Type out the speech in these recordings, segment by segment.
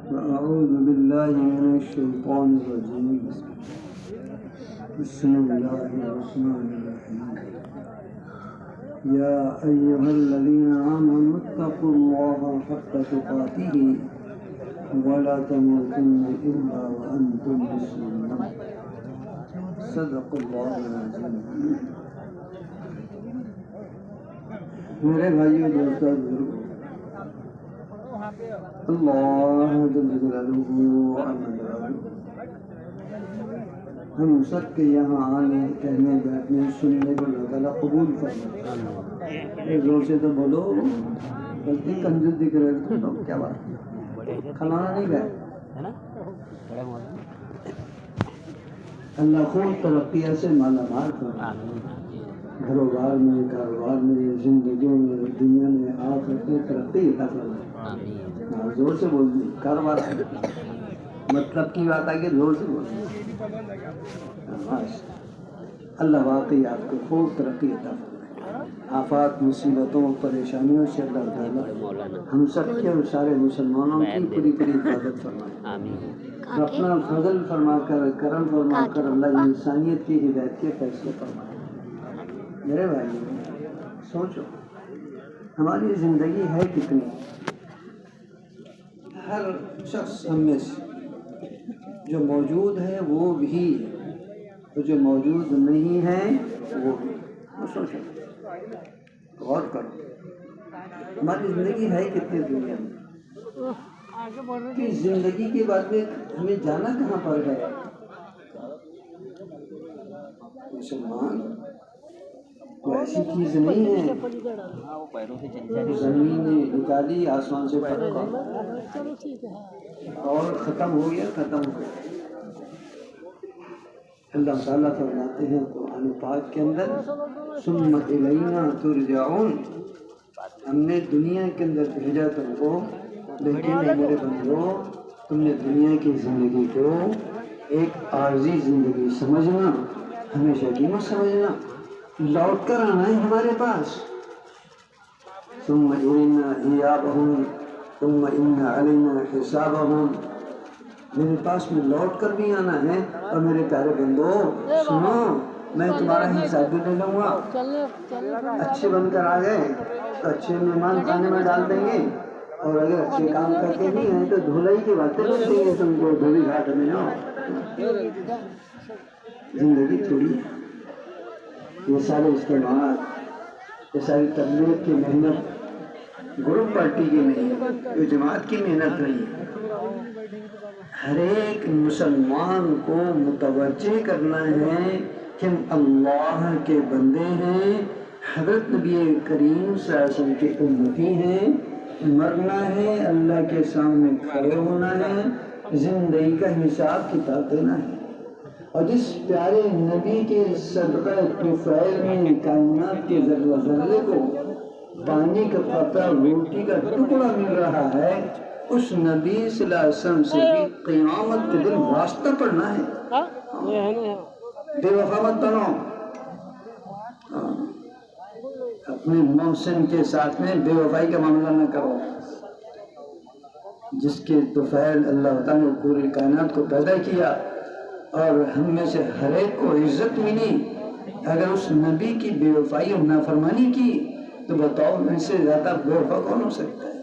أعوذ بالله من الشيطان الرجيم. بسم الله الرحمن الرحيم. يا أيها الذين آمنوا اتقوا الله حق تقاته ولا تموتن إلا وأنتم مسلمون. صدق الله العظيم. میرے بھائیو دوستو بزرگو، اللہ جل جلالہ ہم سب کے یہاں آنے کہنے بیٹھنے سننے کو اللہ تعالیٰ قبول فرمائے. ایک زور سے تو بولو، بس بھی کنجوس دکھ رہے تو کیا بات ہے، کھلانا نہیں گئے. اللہ خوب ترقیہ سے مالا مال فرمائے، گھروبار میں، کاروبار میں، زندگیوں میں، دنیا میں، آخرت میں ترقی عطا فرمائے. زور سے بول دی، کاروبار مطلب کی بات آ گئی، زور سے بول دی. اللہ واقعی آپ کو خوب ترقی عطا فرمائے. آفات، مصیبتوں، پریشانیوں سے اللہ تعالیٰ ہم سب کے اور سارے مسلمانوں کی پوری پوری حفاظت فرمائے. اپنا فضل فرما کر، کرم فرما کر اللہ انسانیت کی ہدایت کے فیصلے فرمائے. میرے بھائی سوچو، ہماری زندگی ہے کتنی؟ ہر شخص ہم میں سے جو موجود ہے وہ بھی، اور جو موجود نہیں ہے وہ بھی. سوچو، غور کرو، ہماری زندگی ہے کتنی دنیا میں؟ کہ زندگی کے بعد میں ہمیں جانا کہاں پر ہے؟ مسلمان تو ایسی چیز نہیں ہے زمین نے نکالی آسمان سے پھٹکا اور ختم ہو گیا، ختم ہو گیا. اللہ تعالیٰ فرماتے ہیں قرآن پاک کے اندر، ثم الینا ترجعون، ہم نے دنیا کے اندر بھیجا تم کو، لیکن میرے بندو تم نے دنیا کی زندگی کو ایک عارضی زندگی سمجھنا، ہمیشہ کی مت سمجھنا. لوٹ کر آنا ہے ہمارے پاس. ثم الینا ایابہم ثم ان علینا حسابہم، میرے پاس میں لوٹ کر بھی آنا ہے. اور میرے پیارے بندو سنو، میں تمہارا حساب بھی لے لوں گا. اچھے بن کر آ گئے تو اچھے مہمان کھانے میں ڈال دیں گے، اور اگر اچھے کام کرتے نہیں ہیں تو دھولائی کی باتیں بن دیں گے تم کو، دھوبی گھاٹ میں جاؤ. زندگی تھوڑی ہے. یہ سارے اجتماعات، یہ ساری تبلیغ کی محنت گروپ پارٹی کی نہیں، یہ جماعت کی محنت نہیں ہے. ہر ایک مسلمان کو متوجہ کرنا ہے کہ ہم اللہ کے بندے ہیں، حضرت نبی کریم صلی اللہ علیہ وسلم کے امتی ہیں. مرنا ہے، اللہ کے سامنے کھڑے ہونا ہے، زندگی کا حساب کتاب دینا ہے. اور جس پیارے نبی کے صدقہ طفیل میں کائنات کے ذرہ ذرے کو پانی کا قطرہ، روٹی کا ٹکڑا مل رہا ہے، اس نبی صلی اللہ علیہ وسلم سے بھی قیامت کے دن واسطہ پڑھنا ہے. بے وفا مت بنو، اپنے محسن کے ساتھ میں بے وفائی کا معاملہ نہ کرو. جس کے طفیل اللہ تعالیٰ نے پوری کائنات کو پیدا کیا اور ہم میں سے ہر ایک کو عزت ملی، اگر اس نبی کی بے وفائی اور نافرمانی کی تو بتاؤ ان سے زیادہ بے وفا کون ہو سکتا ہے؟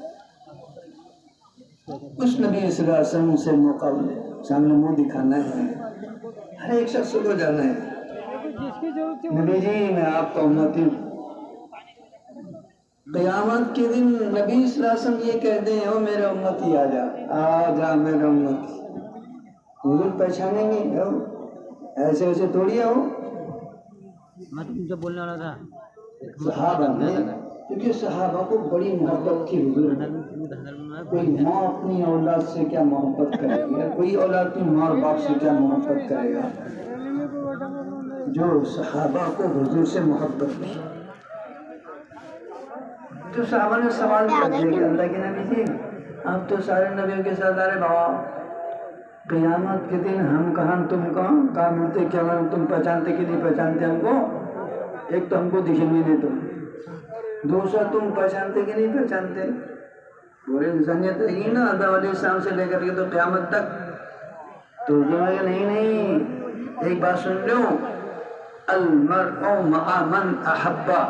اس نبی صلی اللہ علیہ وسلم سے مقابلے سامنے منہ دکھانا ہے، ہر ایک شخص کو جانا ہے. نبی جی میں آپ کا امتی ہوں. قیامت کے دن نبی صلی اللہ علیہ وسلم یہ کہتے ہیں، او میرے امتی آ جا، آ جا میرے امتی. حضور پہچانیں گے ایسے ویسے تھوڑی ہو. میں تم سے بولنے والا تھا. صحابہ میں، کیونکہ صحابہ کو بڑی محبت کی حضور. کوئی ماں اپنی اولاد سے کیا محبت کرے گا، کوئی اولاد اپنی ماں اور باپ سے کیا محبت کرے گا. جو صحابہ کو حضور سے محبت کی، تو صحابہ نے سوال کر دیا کہ اللہ کے نبی جی آپ تو سارے نبیوں کے ساتھ آ رہے بابا، قیامت کے دن ہم کہاں تم کہاں ملتے، کیا تم پہچانتے کہ نہیں پہچانتے ہم کو؟ ایک تو ہم کو دکھیں گے نہیں، تم دوسرا تم پہچانتے کہ نہیں پہچانتے. پوری انسانیت رہے گی نا آدم علیہ السلام سے لے کر کے تو قیامت تک، تو نہیں، ایک بات سن لو، المرء مع من احبا،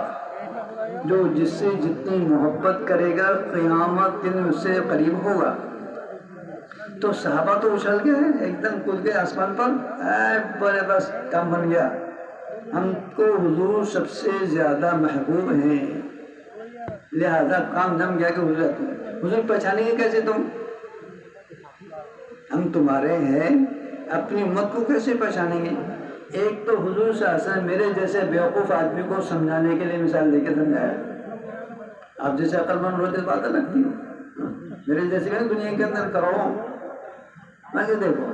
جو جس سے جتنی محبت کرے گا قیامت دن اس سے قریب ہوگا۔ تو صحابہ تو اچھل گئے، ایک دم کود گئے آسمان پر، بولے بس کام بن گیا، ہم کو حضور سب سے زیادہ محبوب ہیں، لہذا کام جم گیا کہ حضور پہچانیں گے کیسے تم؟ ہم تمہارے ہیں، اپنی امت کو کیسے پہچانیں گے؟ ایک تو حضور صلی اللہ علیہ وسلم میرے جیسے بیوقوف آدمی کو سمجھانے کے لیے مثال دے کے سمجھایا۔ آپ جیسے عقل مند ہوتے باتیں لگتی ہوں، میرے جیسے کہ دنیا کے اندر کروڑوں، میں کہ دیکھو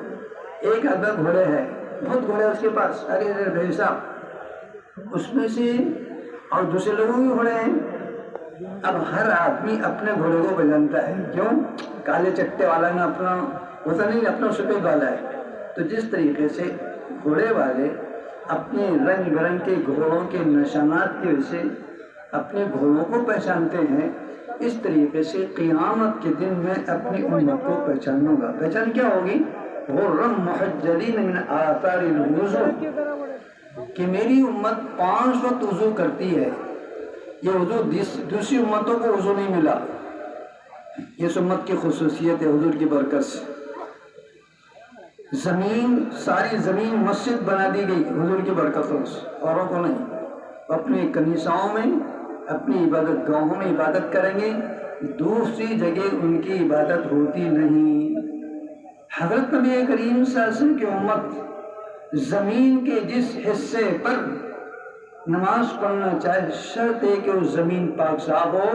ایک آدمی گھوڑے ہے، بہت گھوڑے اس کے پاس، ارے بھائی صاحب، اس میں سے اور دوسرے لوگوں کے گھوڑے ہیں۔ اب ہر آدمی اپنے گھوڑے کو پہچانتا ہے، کیوں؟ کالے چٹے والا نے اپنا ہوتا نہیں، اپنا سفید والا ہے۔ تو جس طریقے سے گھوڑے والے اپنے رنگ برنگ کے گھوڑوں کے نشانات کی وجہ سے اپنے گھوڑوں کو پہچانتے ہیں، اس طریقے سے قیامت کے دن میں اپنی امت کو پہچانوں گا۔ پہچان کیا ہوگی؟ غرم محجلین من آثار الوضو، کہ میری امت 5 وقت وضو کرتی ہے۔ یہ وضو دوسری امتوں کو وضو نہیں ملا، یہ امت کی خصوصیت ہے حضور کی برکت سے۔ ساری زمین مسجد بنا دی گئی حضور کی برکتوں سے، اوروں کو نہیں۔ اپنے کنیساؤں میں، اپنی عبادت گاہوں میں عبادت کریں گے، دوسری جگہ ان کی عبادت ہوتی نہیں۔ حضرت نبی کریم صلی اللہ علیہ وسلم کی امت زمین کے جس حصے پر نماز پڑھنا چاہے، شرط ہے کہ اس زمین پاک صاف ہو،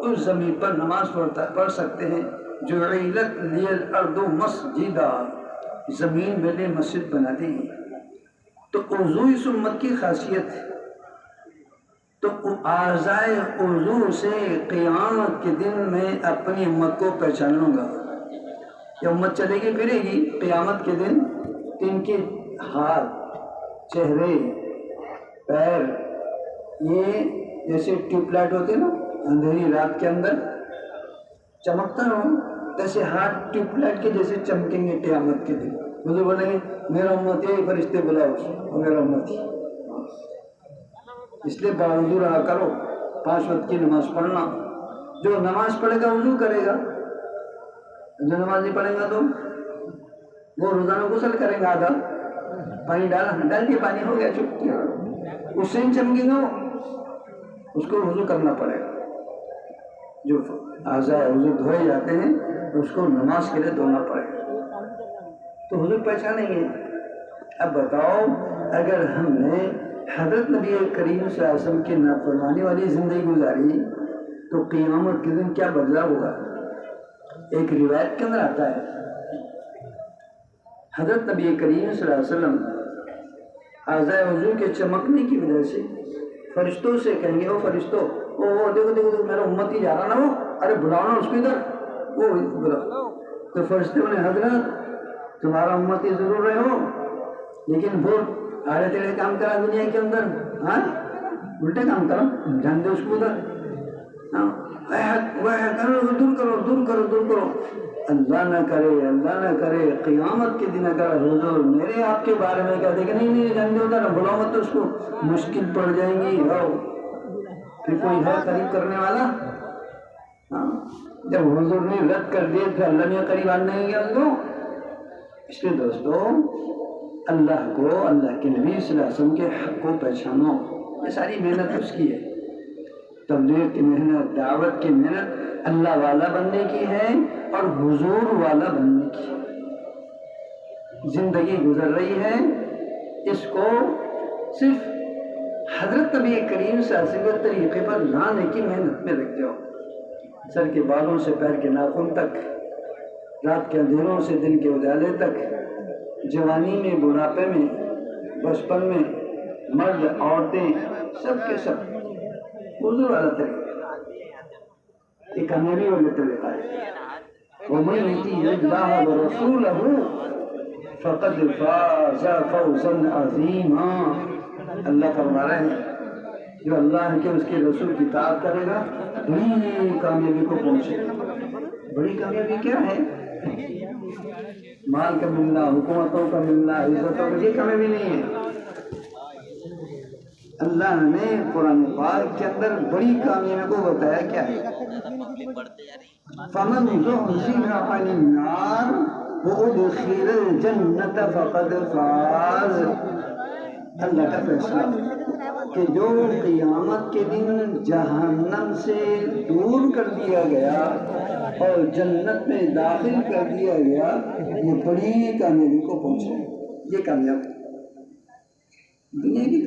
اس زمین پر نماز پڑھ سکتے ہیں۔ جعلت لی الارض مسجدا، زمین میں نے مسجد بنا دی۔ تو وضو اس امت کی خاصیت ہے۔ تو اعضائے وضو سے قیامت کے دن میں اپنی امت کو پہچان لوں گا۔ یہ امت چلے گی پھرے گی قیامت کے دن، ان کے ہاتھ، چہرے، پیر، یہ جیسے ٹیوب لائٹ ہوتے نا اندھیری رات کے اندر چمکتا ہوں، ایسے ہاتھ ٹیوب لائٹ کے جیسے چمکیں گے قیامت کے دن۔ حضور بولیں گے میرا امت ہے، فرشتے بلاؤ میرا امت ہے۔ اس لیے باوضو رہا کرو، 5 وقت کی نماز پڑھنا۔ جو نماز پڑھے گا وضو کرے گا، جو نماز نہیں پڑھے گا تو وہ روزانہ غسل کرے گا، آدھا پانی ڈال کے پانی ہو گیا چپ، اس سے چمکے گا، اس کو وضو کرنا پڑے گا۔ جو اعضاء وضو دھوئے جاتے ہیں اس کو نماز کے لیے دھونا پڑے گا، تو حضور پہچانیں گے۔ اب بتاؤ اگر ہم نے حضرت نبی کریم صلی اللہ علیہ وسلم کی نافرمانی والی زندگی گزاری تو قیامت کے دن کیا بدلا ہوگا؟ ایک روایت کے اندر آتا ہے حضرت نبی کریم صلی اللہ علیہ وسلم اعضاء وضو کے چمکنے کی وجہ سے فرشتوں سے کہیں گے، وہ فرشتوں وہ دیکھو میرا امت ہی جا رہا نا، وہ ارے بلاؤ نا اس کو ادھر، وہ بلاؤ۔ تو فرشتوں نے حضرت تمہارا امت ہی ضرور رہے ہو، لیکن بہت آڑے تیڑے کام کرا دنیا کے اندر، ہاں الٹے کام کرو، جان دے اس کو ادھر، دور کرو۔ اللہ نہ کرے قیامت کے دن اگر حضور میرے آپ کے بارے میں کہتے کہ نہیں جان دے ادھر، بلاؤ مت اس کو، مشکل پڑ جائیں گی، پھر کوئی ہے قریب کرنے والا؟ جب حضور نے رد کر دیے پھر اللہ نے قریب آنے گیا اس کو۔ اس لیے دوستو اللہ کو، اللہ کے نبی صلی اللہ علیہ وسلم کے حق کو پہچانو۔ یہ ساری محنت اس کی ہے، تبلیغ کی محنت، دعوت کی محنت اللہ والا بننے کی ہے اور حضور والا بننے کی ہے۔ زندگی گزر رہی ہے، اس کو صرف حضرت نبی کریم صلی اللہ علیہ وسلم کے طریقے پر لانے کی محنت میں لگتے ہو، سر کے بالوں سے پیر کے ناخن تک، رات کے اندھیروں سے دن کے اجالے تک، جوانی میں، بڑھاپے میں، بچپن میں، مرد عورتیں سب کے سب حضور والا طریقہ، یہ کامیابی والا طریقہ ہے۔ وَمَن يُطِعِ اللَّهَ وَرَسُولَهُ فَقَدْ فَازَ فَوْزًا عَظِيمًا۔ اللہ فرما رہے ہیں جو اللہ کے اس کے رسول کی اطاعت کرے گا وہی کامیابی کو پہنچے گا۔ بڑی کامیابی کیا ہے؟ مال کا ملنا، حکومتوں کا ملنا، عزتوں کا، یہ کامیابی نہیں ہے۔ اللہ نے قرآن پاک کے اندر بڑی کامیابی کو بتایا کیا ہے؟ فمن زحزح عن النار وادخل الجنۃ فقد فاز۔ اللہ کا فیصلہ کہ جو قیامت کے دن جہنم سے دور کر دیا گیا اور جنت میں داخل کر دیا گیا، یہ بڑی کامیابی کو پہنچے۔ یہ کامیاب دنیا کی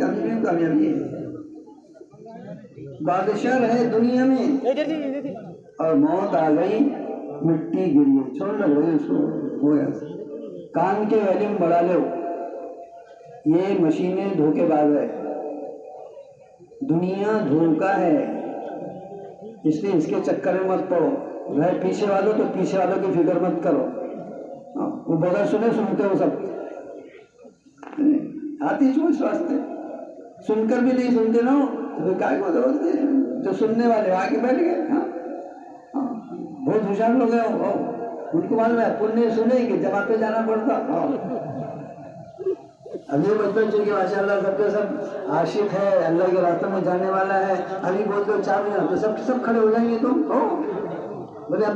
کامیابی ہے۔ بادشاہ رہے دنیا میں اور موت آ گئی، مٹی گری، چھوڑ لگ رہی اس کو، ہوا کان کے ویلیوم بڑھا لو، یہ مشینیں دھوکے باز ہے، دنیا دھوکا ہے، اس لیے اس کے چکر میں مت پڑو۔ رہے پیچھے والوں تو پیچھے والوں کی فکر مت کرو، وہ بغیر سنے سنتے ہو، سب آتی چھو اس واسطے، سن کر بھی نہیں سنتے نا تو کیا کو ضرورت ہے؟ جو سننے والے آگے بیٹھ گئے، بہت ہوشیار لوگ ہیں، ان کو معلوم ہے پنیہ سنیں گے جماعت پہ جانا پڑتا۔ ابھی بچوں چونکہ ماشاء اللہ سب کے سب عاشق ہے، اللہ کے راستے میں جانے والا ہے، ابھی بول دو 4 بجے تو سب کھڑے ہو جائیں گے، تم بولے اب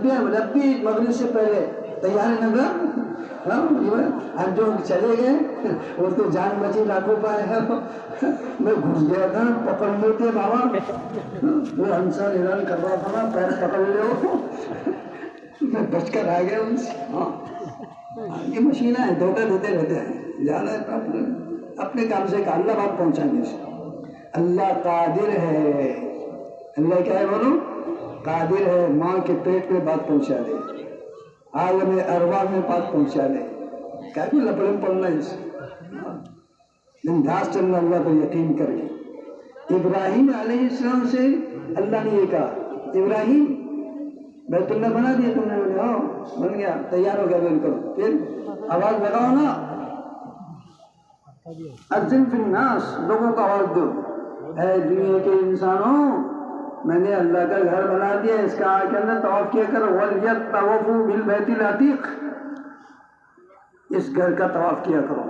بھی مغرب سے پہلے تیار ہے نگر، اب جو چلے گئے وہ تو جان بچی لاکھوں پائے ہے، میں گھس گیا تھا، پکڑ لیتے بابا، وہ انسان اعلان کر رہا تھا نا، پیر پکڑ لو، میں بچ کر آ گیا ان سے۔ یہ مشینہ ہے، دھوکہ دیتے رہتے ہیں، جانا ہے اپنے کام سے اللہ بات پہنچانے سے۔ اللہ قادر ہے، اللہ کیا ہے بولو؟ قادر ہے، ماں کے پیٹ میں بات پہنچا دے، عالم ارواح میں بات پہنچا دے، کیا کوئی لپڑے میں پڑنا ہے اسے، انداز چلنا اللہ پر یقین کر کے۔ ابراہیم علیہ السلام سے اللہ نے یہ کہا، ابراہیم بیت اللہ بنا دیا تم نے، بولے ہاں بن گیا، تیار ہو گیا، بول کرو، پھر آواز لگاؤ نا، اذن فی الناس، لوگوں کو آواز دو، اے دنیا کے انسانوں، میں نے اللہ کا گھر بنا دیا، اس کا کے اندر طواف کیا کرو، وَلْيَطَّوَفُوا بِالْبَيْتِ الْعَتِيقِ، اس گھر کا طواف کیا کرو۔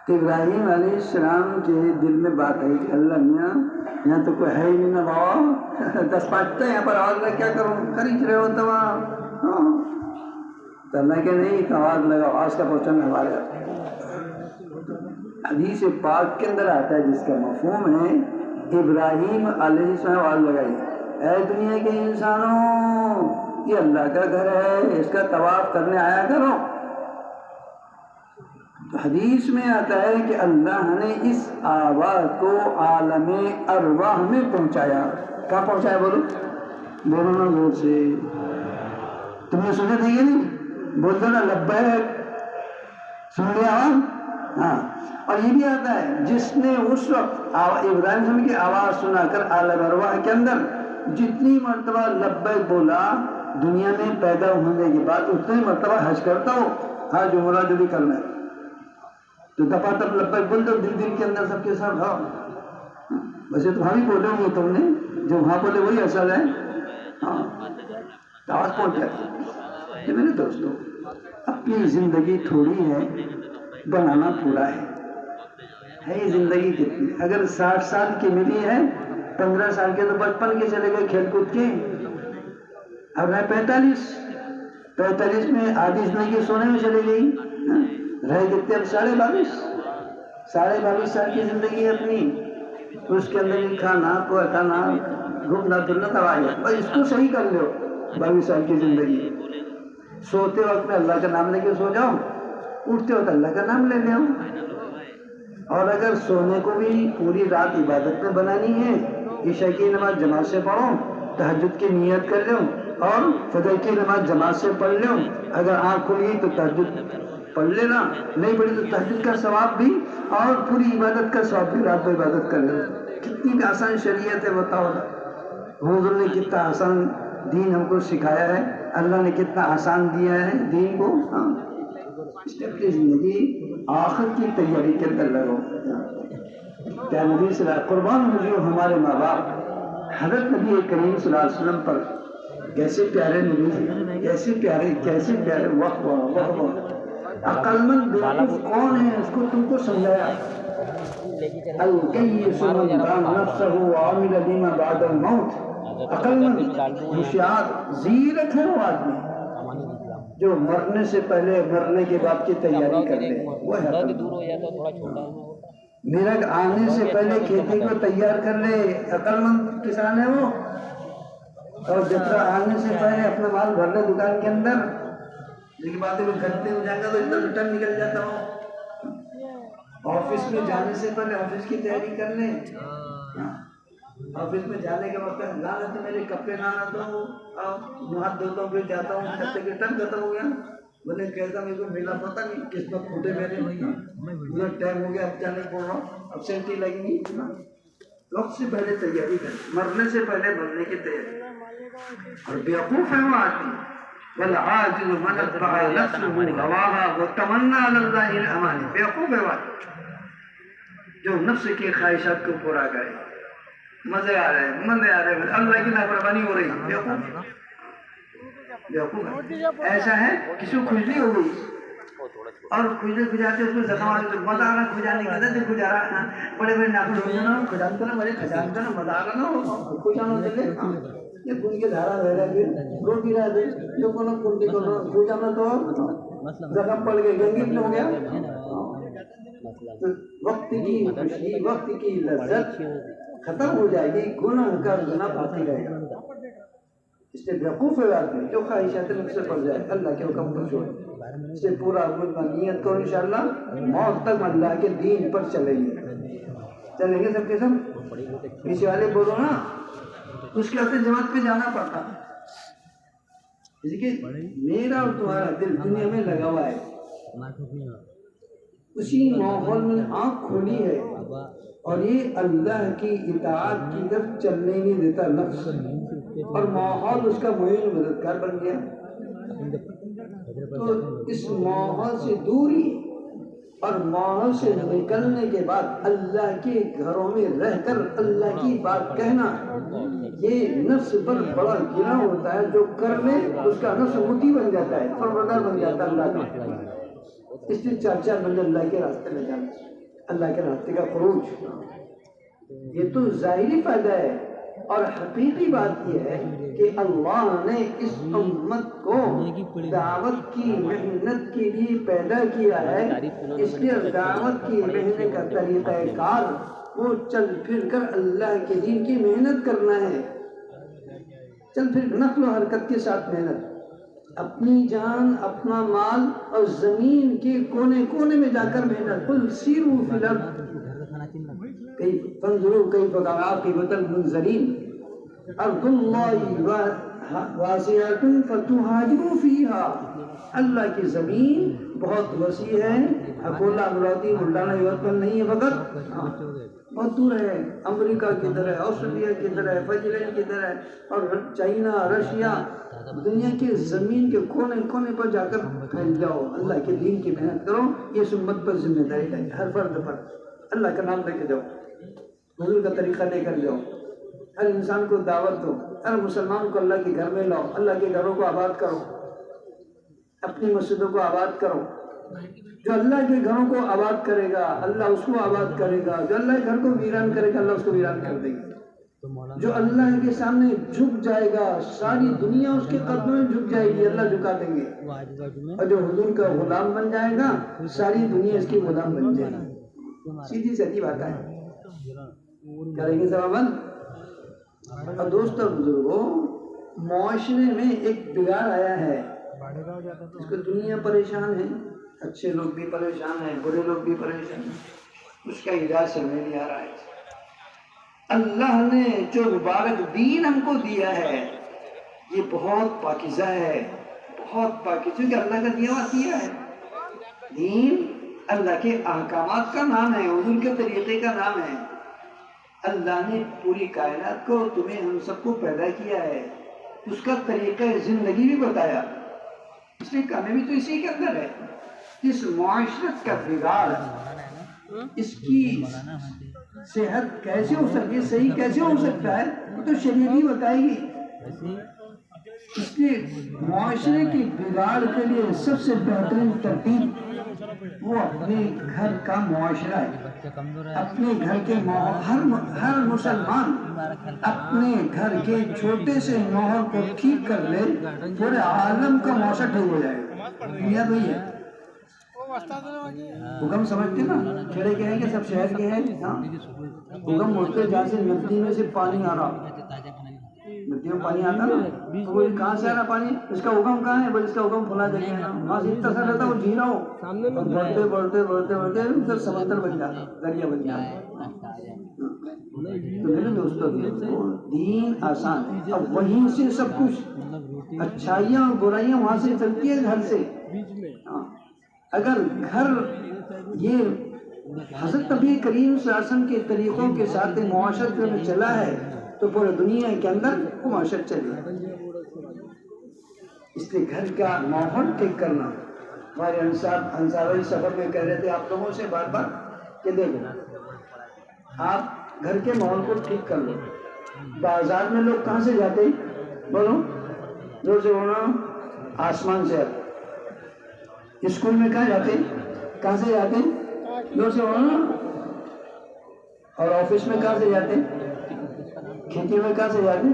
تو ابراہیم علیہ السلام کے دل میں بات ہے کہ اللہ میاں یہاں تو کوئی ہے ہی نہیں نا بابا، 10 پانچتا ہے یہاں پر آواز لگ کیا کروں، خریج رہے ہو تو اللہ کہ نہیں، آواز لگا، آواز کا پہنچانا ہمارے حدیث پاک کے اندر آتا ہے جس کا مفہوم ہے، ابراہیم علیہ السلام آواز لگائی، اے دنیا کے انسانوں، یہ اللہ کا گھر ہے، اس کا طواف کرنے آیا کرو۔ حدیث میں آتا ہے کہ اللہ نے اس آواز کو عالم ارواح میں پہنچایا۔ کہاں پہنچایا بولو؟ بولو نا زور سے، تم نے سنے تھے یہ نہیں؟ بول دو نا لبیک، سن لیا آواز؟ ہاں، اور یہ بھی آتا ہے جس نے اس وقت ابراہیم کی آواز سنا کر عالم ارواح کے اندر جتنی مرتبہ لبیک بولا دنیا میں پیدا ہونے کے بعد اتنی مرتبہ حج کرتا ہو، حج عمرہ جو بھی کرنا ہے تو دفعہ تب لبیک بول دو، دل کے اندر سب کے ساتھ، ہاں ویسے تو ہم ہی بولے ہوں گے، تم نے جو وہاں بولے وہی اصل ہے، ہاں آواز پہنچ جاتی ہے۔ میرے دوستوں، اپنی زندگی تھوڑی ہے، بنانا پورا ہے یہ زندگی کتنی، اگر 60 سال کی ملی ہے، 15 سال کے تو بچپن کے چلے گئے کھیل کود کے، اب ہے 45 میں آدھی زندگی سونے میں چلے گئی، رہ کتنے اب 22.5 سال کی زندگی ہے اپنی، اس کے اندر کھانا پکانا گھومنا پھرنا تباہی ہے، بس اس کو صحیح کر لو۔ 22 سال کی زندگی، سوتے وقت میں اللہ کا نام لے کے سو جاؤ، اٹھتے وقت اللہ کا نام لے لو، اور اگر سونے کو بھی پوری رات عبادت میں بنانی ہے، عشاء کی نماز جماعت سے پڑھو، تہجد کی نیت کر لو، اور فجر کی نماز جماعت سے پڑھ لو، اگر آنکھ کھل گئی تو تہجد پڑھ لینا، نہیں پڑھی تو تہجد کا ثواب بھی اور پوری عبادت کا ثواب بھی، رات کو عبادت کر لو۔ کتنی آسان شریعت ہے بتاؤ، حضور نے کتنا آسان دین ہم کو سکھایا ہے، اللہ نے کتنا آسان دیا ہے دین کو۔ اس لیے اپنی زندگی آخرت کی تیاری کے اندر لگو۔ کیا نبی صلی اللہ علیہ وسلم قربان ہوئے ہمارے ماں باپ، حضرت نبی کریم صلی اللہ علیہ وسلم پر کیسے پیارے نبی تھے، کیسے پیارے واہ واہ واہ واہ۔ عقل مند بیوقوف کون ہے، اس کو تم کو سمجھایا۔ الکیس من دان نفسہ وعمل لما بعد الموت، عقل مند ہوشیار زیرک ہے وہ آدمی جو مرنے سے پہلے مرنے کے بعد کی تیاری کر لے، وہ ہے عقل مند۔ میرٹ آنے سے پہلے کھیتی کو تیار کر لے، عقل مند کسان ہے وہ۔ اور جترا آنے سے پہلے اپنا مال بھر لے دکان کے اندر، لیکن بات ہے وہ گھنٹے ہو جائے گا تو اتنا ریٹرن نکل جاتا ہو۔ آفس میں جانے سے پہلے آفس کی تیاری کر لیں، آفس میں جانے کے وقت لانا تو میرے کپڑے لانا تو ہاتھ دھوتا ہوں پھر جاتا ہوں، جب تک ریٹرن ختم ہو گیا بولے کہتا میرے کو ملا پتا نہیں کس وقت پھوٹے میرے مجھے ٹائم ہو گیا، اب جانے بول رہا ہوں، ابسینٹی لگیں گی۔ وقت سے پہلے تیاری کریں، مرنے سے پہلے مرنے کی تیاری۔ اور بیوقوف ہے وہ آدمی، والعاجز من اتبع نفسه هواها وتمنى على الله الاماني، بیوقوف ہے وہ جو نفس کی خواہشات کو پورا کرے، مزے آ رہے ہیں اللہ کی نافرمانی ہو رہی ہے، بیوقوف ہے۔ ایسا ہے کسی کو کھجلی ہو گئی اور کھجلے کھجاتے اس میں زخم آ گئے، مزہ آ رہا کھجانے کا، جیسے کھجا رہا بڑے بڑے ناخن ہو جانا، کھجانتا نا بڑے کھجانتا نا مزہ آ رہا نا کھجانا چلے یہ خون کے دھارا رہ رہا ہے روٹی رہ دے جو کو کنٹی کو کھجانا تو زخم پڑ گئے گنگیت ہو گیا۔ وقت کی خوشی وقت کی لذت ختم ہو جائے گی، گناہ کا گناہ باقی رہے گا۔ اس سے بیوقوف ہے آدمی جو خواہشات نفس سے پڑ جائے، اللہ کے حکم کو چھوڑ اس سے پورا نیت کرو انشاءاللہ موت تک اللہ کے دین پر چلیں گے سب کے سب۔ پیچھے والے بولو نا، اس کے ہاتھ جماعت پہ جانا پڑتا، اس لیے میرا اور تمہارا دل دنیا میں لگا ہوا ہے، اسی ماحول میں آنکھ کھولی ہے اور یہ اللہ کی اطاعت کی طرف چلنے نہیں دیتا نفس، اور ماحول اس کا معین مددگار بن گیا۔ تو اس ماحول سے دوری اور ماحول سے نکلنے کے بعد اللہ کے گھروں میں رہ کر اللہ کی بات کہنا، یہ نفس پر بڑا گناہ ہوتا ہے۔ جو کر لے اس کا نفس مٹی بن جاتا ہے، فرماندار بن جاتا ہے اللہ کا۔ اس لیے چار چار بندے اللہ کے راستے میں جانا، اللہ کے راستے کا خروج، یہ تو ظاہری فائدہ ہے، اور حقیقی بات یہ ہے کہ اللہ نے اس امت کو دعوت کی محنت کے لیے پیدا کیا ہے، اس لیے دعوت کی محنت کا طریقہ کار وہ چل پھر کر اللہ کے دین کی محنت کرنا ہے، چل پھر نقل و حرکت کے ساتھ محنت، اپنی جان اپنا مال اور زمین کے کونے کونے میں جا کر محنت۔ قل سیروا فی الارض فانظروا کیف کان عاقبۃ المنذرین، ارض اللہ واسعۃ فتہاجروا فیہا، اللہ کی زمین بہت وسیع ہے، اکولا امراوتی ملڈانا یورپل نہیں ہے، فقط بہت دور ہے، امریکہ کی طرح ہے، آسٹریلیا کی طرح ہے، فجلین کی طرح ہے، اور چائنا، رشیا، دنیا کے زمین کے کونے کونے پر جا کر پھیل جاؤ، اللہ کے دین کی محنت کرو۔ یہ امت پر ذمہ داری ہے، ہر فرد پر اللہ کا نام لے کے جاؤ، حضور کا طریقہ لے کر جاؤ، ہر انسان کو دعوت دو، ہر مسلمان کو اللہ کے گھر میں لاؤ، اللہ کے گھروں کو آباد کرو، اپنی مسجدوں کو آباد کرو۔ جو اللہ کے گھروں کو آباد کرے گا اللہ اس کو آباد کرے گا، جو اللہ کے گھر کو ویران کرے گا اللہ اس کو ویران کر دے گا۔ جو اللہ کے سامنے جھک جائے گا ساری دنیا اس کے قدموں میں جھک جائے گی، اللہ جھکا دیں گے، اور جو حضور کا غلام بن جائے گا ساری دنیا اس کی غلام بن جائے گی۔ سیدھی سیدھی بات ہے، کریں گے سبابن۔ اور دوستوں بزرگوں، معاشرے میں ایک بگاڑ آیا ہے، اس کو دنیا پریشان ہے، اچھے لوگ بھی پریشان ہیں، برے لوگ بھی پریشان ہیں، اس کا علاج سمجھ نہیں آ رہا ہے۔ اللہ نے جو مبارک دین ہم کو دیا ہے یہ بہت پاکیزہ ہے، بہت پاکیزہ، کہ اللہ کا دیا دیا ہے دین، اللہ کے احکامات کا نام ہے، حضور کے طریقے کا نام ہے۔ اللہ نے پوری کائنات کو تمہیں ہم سب کو پیدا کیا ہے، اس کا طریقہ زندگی بھی بتایا، اس لیے کامیابی تو اسی کے اندر ہے۔ اس معاشرت کا بگاڑ، اس کی صحت کیسے ہو سکتی ہے، صحیح کیسے ہو سکتا ہے، وہ تو شریعت ہی بتائے گی۔ اس لیے معاشرے کی بگاڑ کے لیے سب سے بہترین ترتیب وہ اپنے گھر کا معاشرہ ہے. اپنے گھر کے ہر مسلمان اپنے گھر کے چھوٹے سے ماحول کو ٹھیک کر لے، پورے عالم کا معاشرہ ٹھیک ہو جائے گا. دنیا تو یہ ہے. حکم سمجھتے نا، کھڑے کے ہیں کہ سب شہر کے ہیں. حکم بولتے جہاں سے ندی میں سے پانی آ رہا، ندی میں پانی آتا نا، تو وہ کہاں سے آ رہا پانی، اس کا حکم کہاں ہے؟ اس کا حکم فلاں جگہ ہے نا. وہاں سے اتنا سا رہتا وہ جھی رہا ہو، بڑھتے بڑھتے بڑھتے بڑھتے ادھر سمندر بن جاتا، دریا بن جاتا. تو میرے دوستوں دین آسان ہے. اب وہیں سے سب کچھ اچھائیاں اور برائیاں وہاں سے چلتی ہے گھر سے. اگر گھر یہ حضرت نبی کریم صلی اللہ علیہ وسلم کے طریقوں کے ساتھ معاشرت میں چلا ہے تو پورے دنیا کے اندر وہ معاشرت چلے. اس لیے گھر کا ماحول ٹھیک کرنا. ہمارے انصاری سفر میں کہہ رہے تھے آپ لوگوں سے بار بار کہ دیکھو آپ گھر کے ماحول کو ٹھیک کر لو. بازار میں لوگ کہاں سے جاتے بولو؟ زور سے بولو. آسمان سے آتے. اسکول میں کہاں جاتے؟ کہاں سے جاتے؟ زور سے بولو. اور آفس میں کہاں سے جاتے؟ کھیتی میں کہاں سے جاتے؟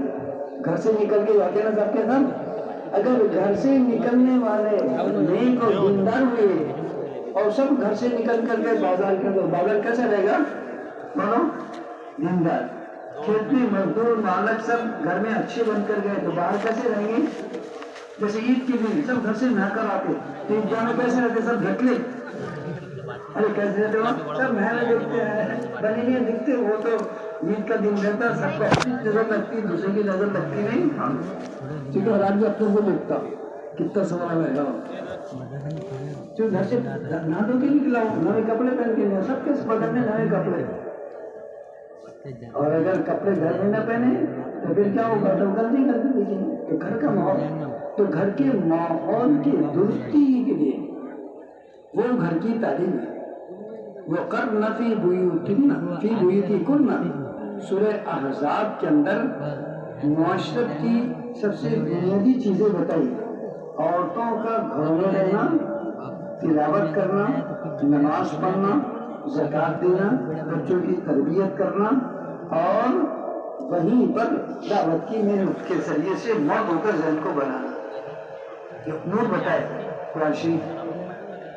گھر سے نکل کے جاتے نا سب کے سب. اگر گھر سے نکلنے والے نیک اور دیندار ہوئے اور سب گھر سے نکل کر کے بازار کے تو بازار کیسے رہے گا بولو؟ دیندار. کھیتی مزدور مالک سب گھر میں اچھے بن کر گئے تو باہر کیسے رہیں گے؟ جیسے عید کے دن سب گھر سے نہ کر آتے تو عید گاہ میں کیسے رہتے؟ سب گھٹلے. ارے کیسے رہتے ہو؟ سب محلے دیکھتے ہیں بنے ہوئے دکھتے. وہ تو عید کا دن رہتا سب کو اپنی نظر لگتی، دوسرے کی نظر لگتی نہیں. ٹھیک ہے آج بھی اپنے کو دیکھتا کتنا سوال رہے گا. جو گھر سے نہ دھو کے نکلا ہو، نئے کپڑے پہن کے نہیں، سب کے بدن میں نئے کپڑے. اور اگر کپڑے گھر میں نہ پہنے تو پھر کیا ہوگا؟ تو غلطی کر دیجیے. تو گھر کا ماحول، تو گھر کے ماحول کی درستی کے لیے وہ گھر کی تعلیم ہے. وَقَرْنَ فِي بُيُوتِكُنَّ سورہ احزاب کے اندر معاشرت کی سب سے بنیادی چیزیں بتائی. عورتوں کا گھروں میں رہنا، تلاوت کرنا، نماز پڑھنا، زکوٰۃ دینا، بچوں کی تربیت کرنا، اور وہیں پر دعوت کی محنت کے ذریعے سے مرد ہو کر ذہن کو بنانا. یہ نور بتائے قرآن شریف.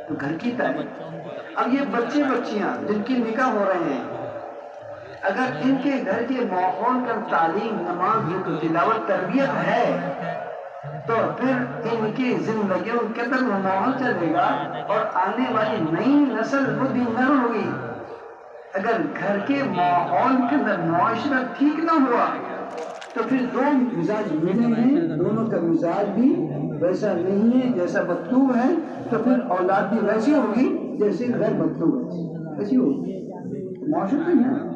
تو گھر کی تعلیم. اب یہ بچے بچیاں جن کی نکاح ہو رہے ہیں، اگر ان کے گھر کے ماحول کا تعلیم، نماز، تلاوت، تربیت ہے تو پھر ان کی زندگیوں کے اندر وہ ماحول چلے گا اور آنے والی نئی نسل وہ دیندار ہوگی. اگر گھر کے ماحول کے اندر معاشرہ ٹھیک نہ ہوا تو پھر دو مزاج ملے ہیں، دونوں کا مزاج بھی ویسا نہیں ہے جیسا مطلوب ہے، تو پھر اولاد بھی ویسی ہوگی جیسے غیر مطلوب ہے. ایسی ہوگی. معاشرہ نہیں ہے.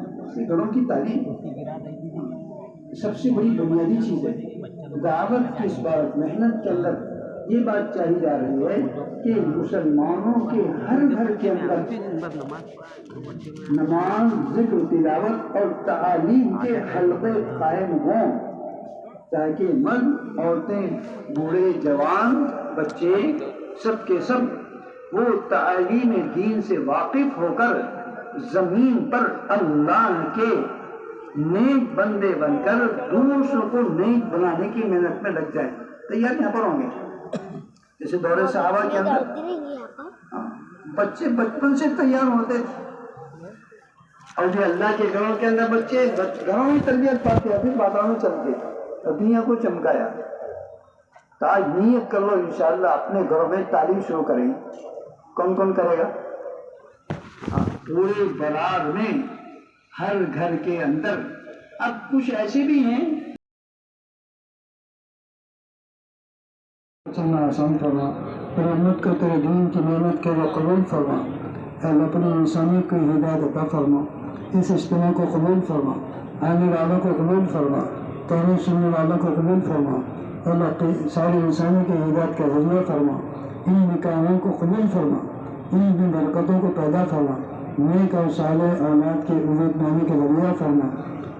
گھروں کی تعلیم سب سے بڑی بنیادی چیز ہے. دعوت کی اس بات محنت کے اندر یہ بات چاہی جا رہی ہے کہ مسلمانوں کے ہر گھر کے اندر نماز، ذکر، تلاوت اور تعلیم کے حلقے قائم ہوں، تاکہ مرد، عورتیں، بوڑھے، جوان، بچے سب کے سب وہ تعلیم دین سے واقف ہو کر زمین پر اللہ کے نیک بندے بن کر دوسروں کو نیک بنانے کی محنت میں لگ جائیں. تیار یہاں پر ہوں گے. جیسے دور صحابہ کے اندر بچے بچپن سے تیار ہوتے تھے، اور جو اللہ کے گھروں کے اندر بچے گھروں میں تربیت پاتے، پھر بازاروں میں چلتے، دنیا کو چمکایا. تو آج نیت کر لو انشاءاللہ اپنے گھروں میں تعلیم شروع کریں. کون کون کرے گا؟ پورے بلاد میں ہر گھر کے اندر. اب کچھ ایسے بھی ہیں آسان فرما، رحمت کو تیرے دین کی محنت کے وہ قبول فرما. اللہ اپنی انسانیت کو ہدایت عطا فرما. اس اجتماع کو قبول فرما، آنے والوں کو قبول فرما، کہنے سننے والوں کو قبول فرما. اللہ ساری انسانوں کی ہدایت کا ذریعہ فرما. ان نکاحوں کو قبول فرما، ان بھی برکتوں کو پیدا فرما. نیک اور صالح اولاد کے عزت نامے کے ذریعہ فرما.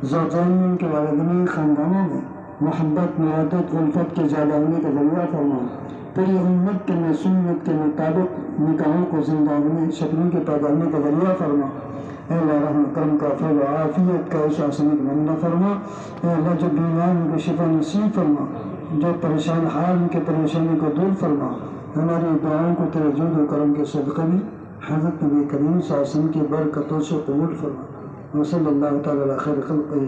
زوجین کے والدین خاندانوں میں محبت مودت الفت کے زیادہ ہونے کا ذریعہ فرما، تیری امت کے میں سنت کے مطابق نکاحوں کو زندہ ہونے شکلوں کے پیدا ہونے کا ذریعہ فرما۔ اے اللہ رحم کرم کا فضل و عافیت کا ایسا سنت معاملہ فرما۔ اے اللہ جو بیمار ان کو شفا نصیب فرما، جو پریشان حال ان کے پریشانی کو دور فرما۔ ہماری دعاؤں کو تیرے جود و کرم کے صدقے میں حضرت نبی کریم صلی اللہ علیہ وسلم کی برکتوں سے قبول فرما۔ وصلی اللہ تعالی علی خیر خلقہ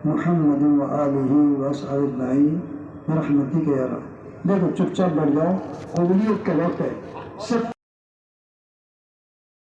محمد و آلہ و اصحابہ اجمعین برحمتک یا رب۔ دیکھو چپ چاپ بیٹھ جاؤ، قبولیت کا وقت ہے، صرف